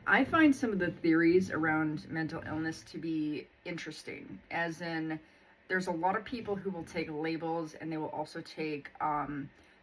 I find some of the theories around mental illness to be interesting, as in, there's a lot of people who will take labels and they will also take,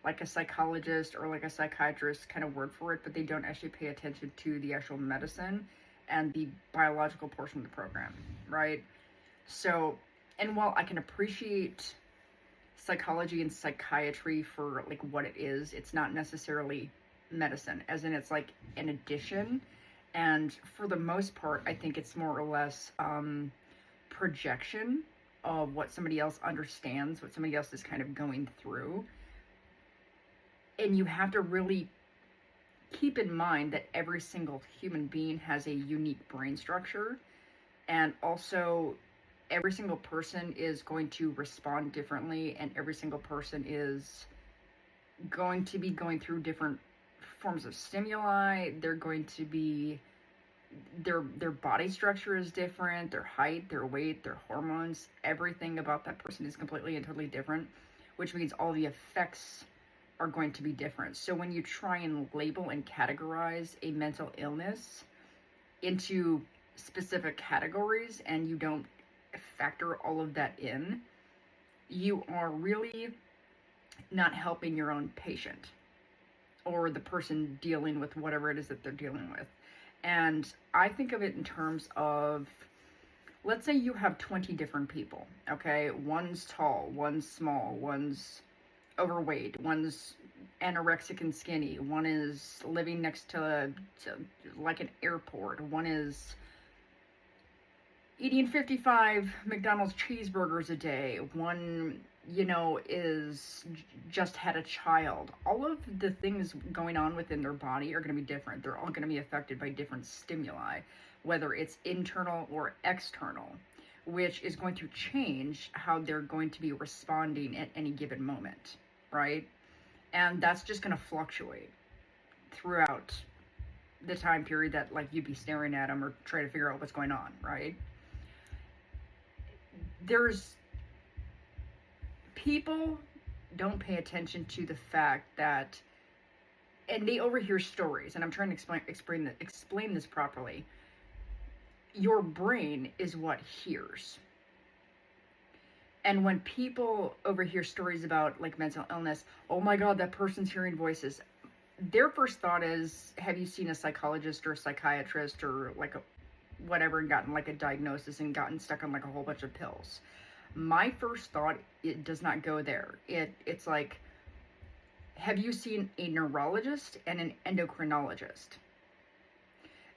like a psychologist or like a psychiatrist kind of word for it, but they don't actually pay attention to the actual medicine and the biological portion of the program, right? So, and while I can appreciate psychology and psychiatry for like what it is, it's not necessarily medicine, as in it's like an addition. And for the most part, I think it's more or less projection of what somebody else understands, what somebody else is kind of going through. And you have to really keep in mind that every single human being has a unique brain structure, and also every single person is going to respond differently, and every single person is going to be going through different forms of stimuli. They're going to be, their body structure is different, their height, their weight, their hormones, everything about that person is completely and totally different, which means all the effects are going to be different. So when you try and label and categorize a mental illness into specific categories and you don't factor all of that in, you are really not helping your own patient or the person dealing with whatever it is that they're dealing with. And I think of it in terms of, let's say you have 20 different people, okay? One's tall, one's small, one's overweight, one's anorexic and skinny, one is living next to like an airport, one is eating 55 McDonald's cheeseburgers a day, one, is just had a child. All of the things going on within their body are going to be different. They're all going to be affected by different stimuli, whether it's internal or external, which is going to change how they're going to be responding at any given moment, right? And that's just going to fluctuate throughout the time period that like you'd be staring at them or try to figure out what's going on, right? There's people don't pay attention to the fact that, and they overhear stories, and I'm trying to explain this properly. Your brain is what hears. And when people overhear stories about like mental illness, oh my God, that person's hearing voices. Their first thought is, have you seen a psychologist or a psychiatrist or like a whatever and gotten like a diagnosis and gotten stuck on like a whole bunch of pills? My first thought, it does not go there. It's like, have you seen a neurologist and an endocrinologist?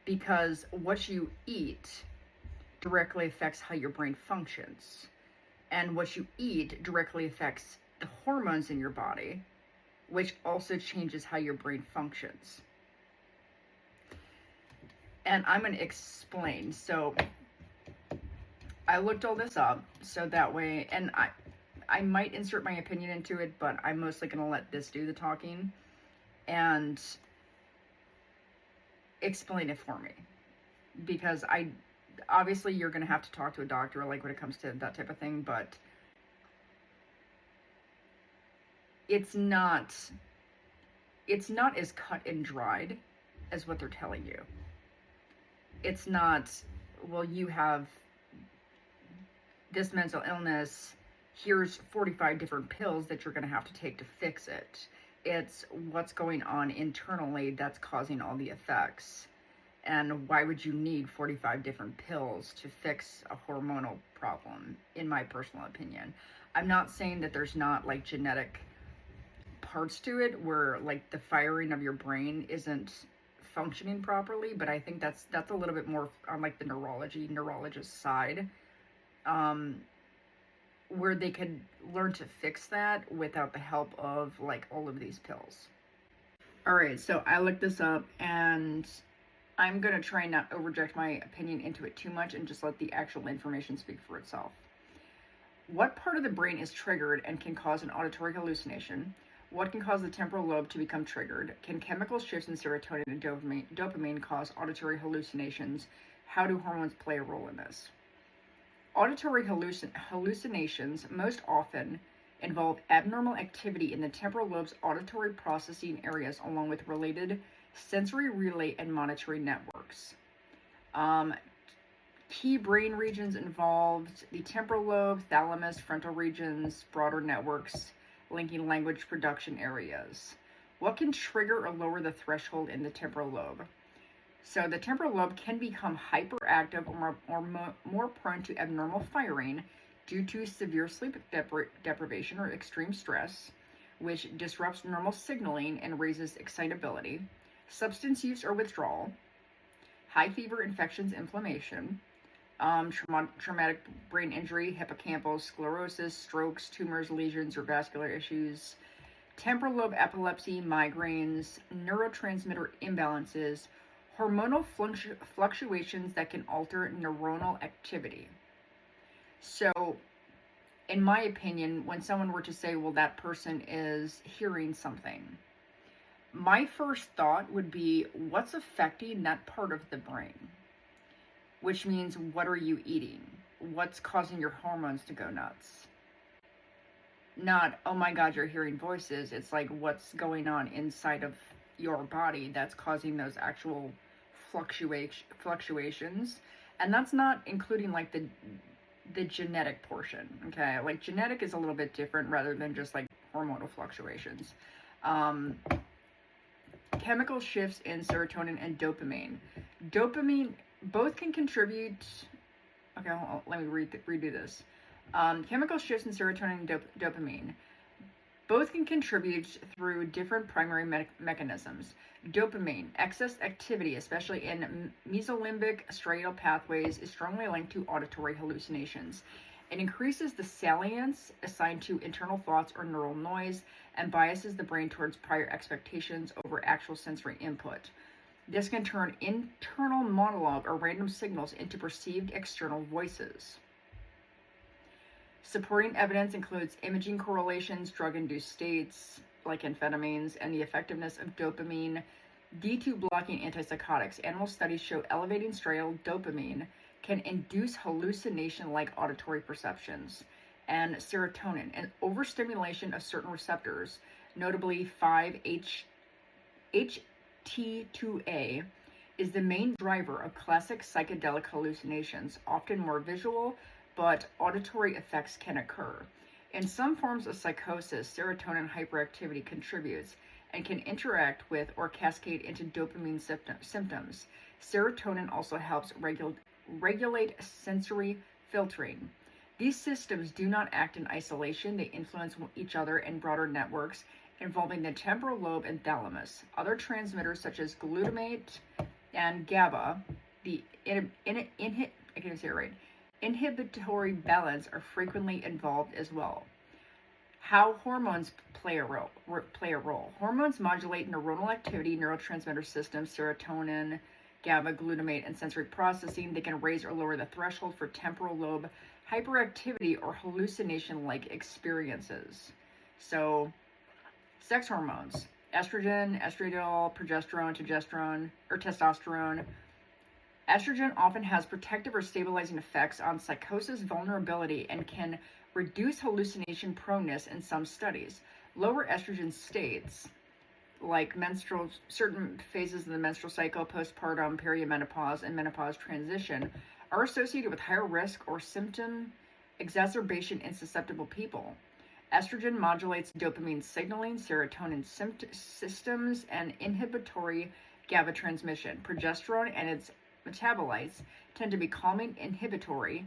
Because what you eat directly affects how your brain functions. And what you eat directly affects the hormones in your body, which also changes how your brain functions. And I'm going to explain. So I looked all this up so that way, and I might insert my opinion into it, but I'm mostly going to let this do the talking and explain it for me. Because obviously you're going to have to talk to a doctor like when it comes to that type of thing, but it's not as cut and dried as what they're telling you. It's not, well, you have this mental illness, here's 45 different pills that you're going to have to take to fix it. It's what's going on internally that's causing all the effects. And why would you need 45 different pills to fix a hormonal problem, in my personal opinion? I'm not saying that there's not like genetic parts to it where like the firing of your brain isn't functioning properly, but I think that's a little bit more on like the neurologist side, where they could learn to fix that without the help of like all of these pills. All right, so I looked this up and I'm going to try and not overject my opinion into it too much and just let the actual information speak for itself. What part of the brain is triggered and can cause an auditory hallucination? What can cause the temporal lobe to become triggered? Can chemical shifts in serotonin and dopamine cause auditory hallucinations? How do hormones play a role in this? Auditory hallucinations most often involve abnormal activity in the temporal lobe's auditory processing areas along with related sensory relay and monitory networks. Um, Key brain regions involved: the temporal lobe, thalamus, frontal regions, broader networks linking language production areas. What can trigger or lower the threshold in the temporal lobe? So the temporal lobe can become hyperactive or more prone to abnormal firing due to severe sleep deprivation or extreme stress, which disrupts normal signaling and raises excitability, substance use or withdrawal, high fever, infections, inflammation, traumatic brain injury, hippocampal sclerosis, strokes, tumors, lesions, or vascular issues, temporal lobe epilepsy, migraines, neurotransmitter imbalances, hormonal fluctuations that can alter neuronal activity. So, in my opinion, when someone were to say, well, that person is hearing something, my first thought would be, what's affecting that part of the brain? Which means, what are you eating? What's causing your hormones to go nuts? Not, oh my God, you're hearing voices. It's like, what's going on inside of your body that's causing those actual fluctuations. And that's not including like the genetic portion. Okay, like genetic is a little bit different rather than just like hormonal fluctuations. Chemical shifts in serotonin and dopamine. Dopamine both can contribute. Okay, let me redo this. Chemical shifts in serotonin and dopamine both can contribute through different primary mechanisms. Dopamine, excess activity, especially in mesolimbic striatal pathways, is strongly linked to auditory hallucinations. It increases the salience assigned to internal thoughts or neural noise and biases the brain towards prior expectations over actual sensory input. This can turn internal monologue or random signals into perceived external voices. Supporting evidence includes imaging correlations, drug-induced states like amphetamines, and the effectiveness of dopamine D2 blocking antipsychotics. Animal studies show elevating striatal dopamine can induce hallucination-like auditory perceptions. And serotonin, and overstimulation of certain receptors, notably 5-HT2A, is the main driver of classic psychedelic hallucinations, often more visual, but auditory effects can occur. In some forms of psychosis, serotonin hyperactivity contributes and can interact with or cascade into dopamine symptoms. Serotonin also helps regulate sensory filtering. These systems do not act in isolation. They influence each other in broader networks involving the temporal lobe and thalamus. Other transmitters such as glutamate and GABA, the inhibitory balance, are frequently involved as well. How hormones play a role. Hormones modulate neuronal activity, neurotransmitter systems, serotonin, GABA, glutamate, and sensory processing. They can raise or lower the threshold for temporal lobe hyperactivity or hallucination-like experiences. So, sex hormones: estrogen, estradiol, progesterone, testosterone. Estrogen often has protective or stabilizing effects on psychosis vulnerability and can reduce hallucination proneness in some studies. Lower estrogen states, like certain phases of the menstrual cycle, postpartum, perimenopause, and menopause transition, are associated with higher risk or symptom exacerbation in susceptible people. Estrogen modulates dopamine signaling, serotonin systems, and inhibitory GABA transmission. Progesterone and its metabolites tend to be calming, inhibitory,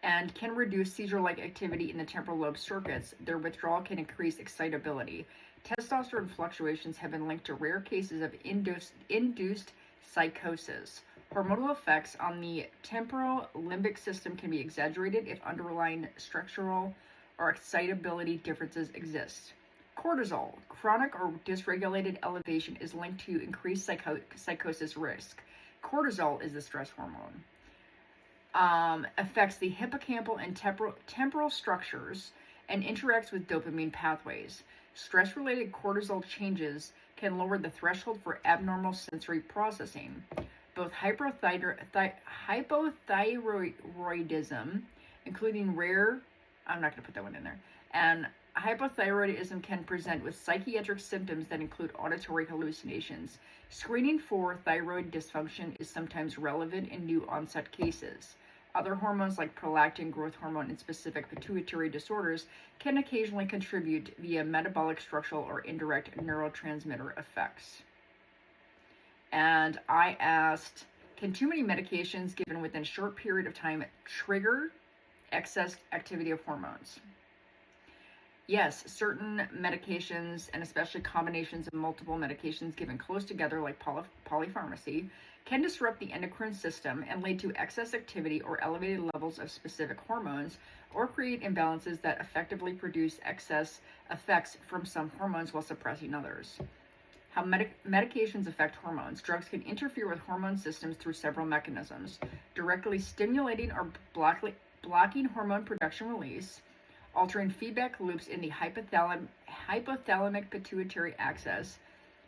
and can reduce seizure-like activity in the temporal lobe circuits. Their withdrawal can increase excitability. Testosterone fluctuations have been linked to rare cases of induced psychosis. Hormonal effects on the temporal limbic system can be exaggerated if underlying structural or excitability differences exist. Cortisol, chronic or dysregulated elevation, is linked to increased psychosis risk. Cortisol is the stress hormone. Affects the hippocampal and temporal structures and interacts with dopamine pathways. Stress-related cortisol changes can lower the threshold for abnormal sensory processing. Both hypothyroidism, including rare, I'm not going to put that one in there, and hypothyroidism can present with psychiatric symptoms that include auditory hallucinations. Screening for thyroid dysfunction is sometimes relevant in new onset cases. Other hormones like prolactin, growth hormone, and specific pituitary disorders can occasionally contribute via metabolic, structural, or indirect neurotransmitter effects. And I asked, can too many medications given within a short period of time trigger excess activity of hormones? Yes, certain medications, and especially combinations of multiple medications given close together like polypharmacy, can disrupt the endocrine system and lead to excess activity or elevated levels of specific hormones, or create imbalances that effectively produce excess effects from some hormones while suppressing others. How medications affect hormones. Drugs can interfere with hormone systems through several mechanisms, directly stimulating or blocking hormone production release, altering feedback loops in the hypothalamic pituitary axis,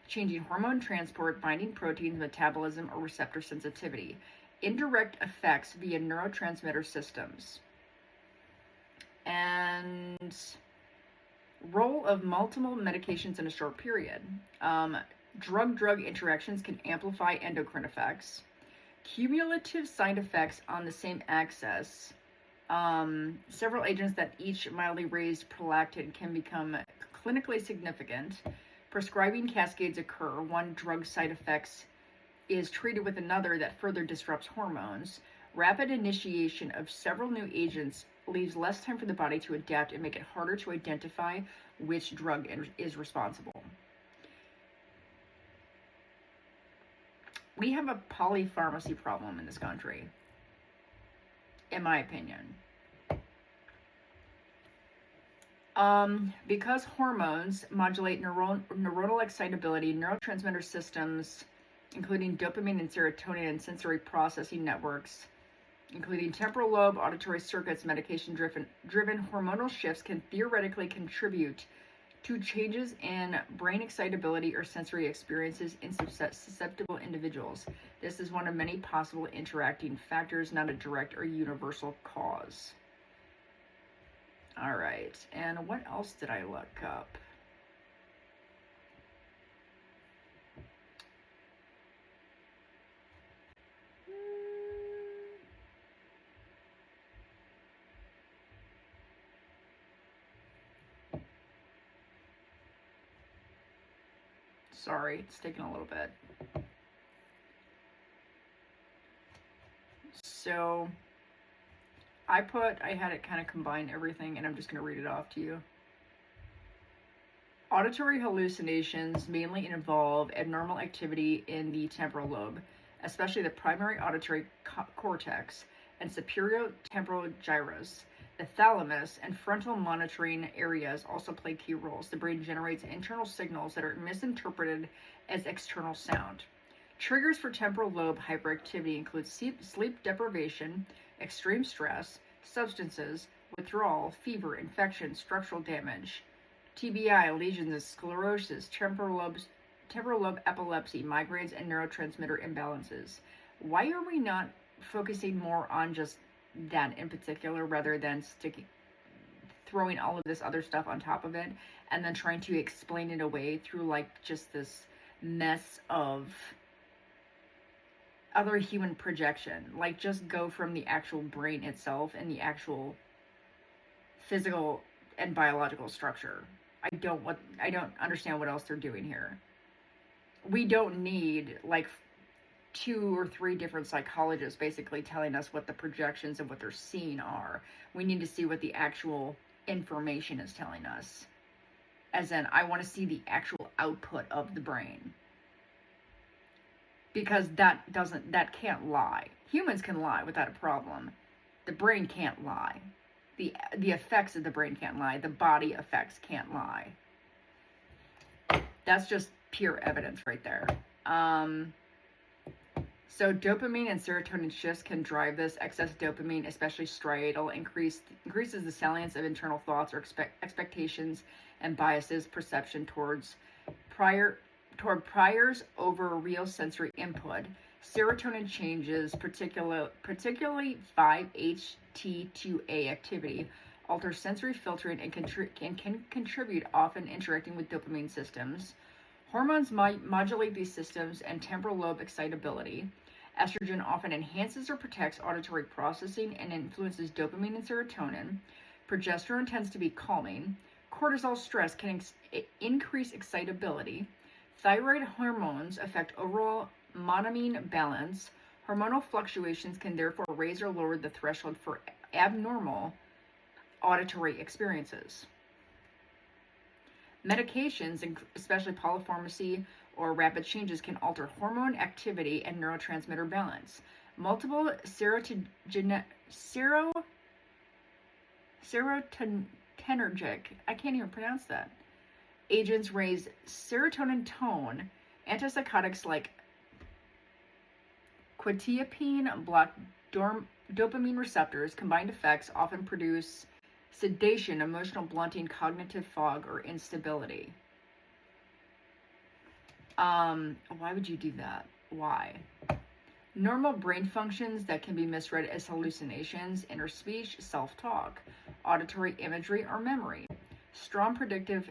changing hormone transport, binding proteins, metabolism, or receptor sensitivity. Indirect effects via neurotransmitter systems. And role of multiple medications in a short period. Drug-drug interactions can amplify endocrine effects. Cumulative side effects on the same axis. Several agents that each mildly raised prolactin can become clinically significant. Prescribing cascades occur. One drug side effects is treated with another that further disrupts hormones. Rapid initiation of several new agents leaves less time for the body to adapt and make it harder to identify which drug is responsible. We have a polypharmacy problem in this country, in my opinion. Because hormones modulate neuronal excitability, neurotransmitter systems, including dopamine and serotonin, and sensory processing networks, including temporal lobe, auditory circuits, medication-driven hormonal shifts can theoretically contribute to changes in brain excitability or sensory experiences in susceptible individuals. This is one of many possible interacting factors, not a direct or universal cause. All right, and what else did I look up? Sorry, it's taking a little bit. So I had it kind of combine everything, and I'm just going to read it off to you. Auditory hallucinations mainly involve abnormal activity in the temporal lobe, especially the primary auditory cortex and superior temporal gyrus. The thalamus and frontal monitoring areas also play key roles. The brain generates internal signals that are misinterpreted as external sound. Triggers for temporal lobe hyperactivity include sleep deprivation, extreme stress, substances, withdrawal, fever, infection, structural damage, TBI, lesions and sclerosis, temporal lobe epilepsy, migraines, and neurotransmitter imbalances. Why are we not focusing more on just that in particular, rather than throwing all of this other stuff on top of it and then trying to explain it away through like just this mess of other human projection? Like, just go from the actual brain itself and the actual physical and biological structure. I don't understand what else they're doing here. We don't need like 2 or 3 different psychologists basically telling us what the projections of what they're seeing are. We need to see what the actual information is telling us. As in, I want to see the actual output of the brain. Because that can't lie. Humans can lie without a problem. The brain can't lie. The effects of the brain can't lie. The body effects can't lie. That's just pure evidence right there. So dopamine and serotonin shifts can drive this. Excess dopamine, especially striatal, increases the salience of internal thoughts or expectations and biases perception toward priors over real sensory input. Serotonin changes, particularly 5-HT2A activity, alter sensory filtering, and can contribute, often interacting with dopamine systems. Hormones modulate these systems and temporal lobe excitability. Estrogen often enhances or protects auditory processing and influences dopamine and serotonin. Progesterone tends to be calming. Cortisol stress can increase excitability. Thyroid hormones affect overall monoamine balance. Hormonal fluctuations can therefore raise or lower the threshold for abnormal auditory experiences. Medications, especially polypharmacy or rapid changes, can alter hormone activity and neurotransmitter balance. Multiple serotonergic, I can't even pronounce that, agents raise serotonin tone. Antipsychotics like quetiapine block dopamine receptors. Combined effects often produce sedation, emotional blunting, cognitive fog, or instability. Why would you do that? Why? Normal brain functions that can be misread as hallucinations, inner speech, self-talk, auditory imagery, or memory. Strong predictive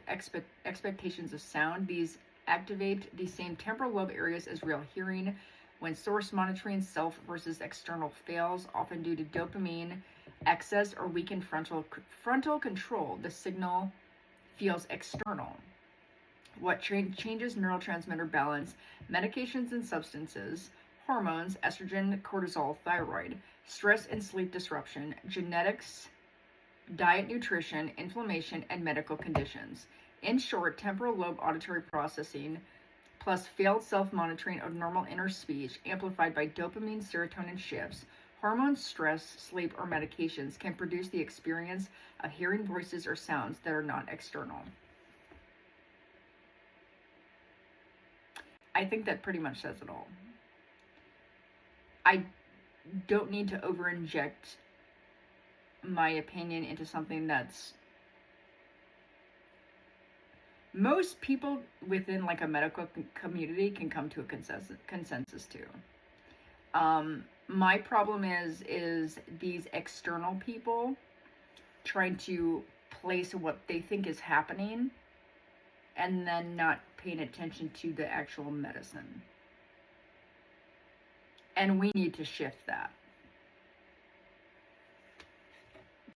expectations of sound. These activate the same temporal lobe areas as real hearing. When source monitoring, self versus external, fails, often due to dopamine excess or weakened frontal control, the signal feels external. What changes neurotransmitter balance? Medications and substances, hormones, estrogen, cortisol, thyroid, stress and sleep disruption, genetics, diet, nutrition, inflammation, and medical conditions. In short, temporal lobe auditory processing plus failed self-monitoring of normal inner speech amplified by dopamine serotonin shifts, hormones, stress, sleep, or medications can produce the experience of hearing voices or sounds that are not external. I think that pretty much says it all. I don't need to over-inject my opinion into something that's most people within like a medical community can come to a consensus to. My problem is these external people trying to place what they think is happening and then not paying attention to the actual medicine. And we need to shift that.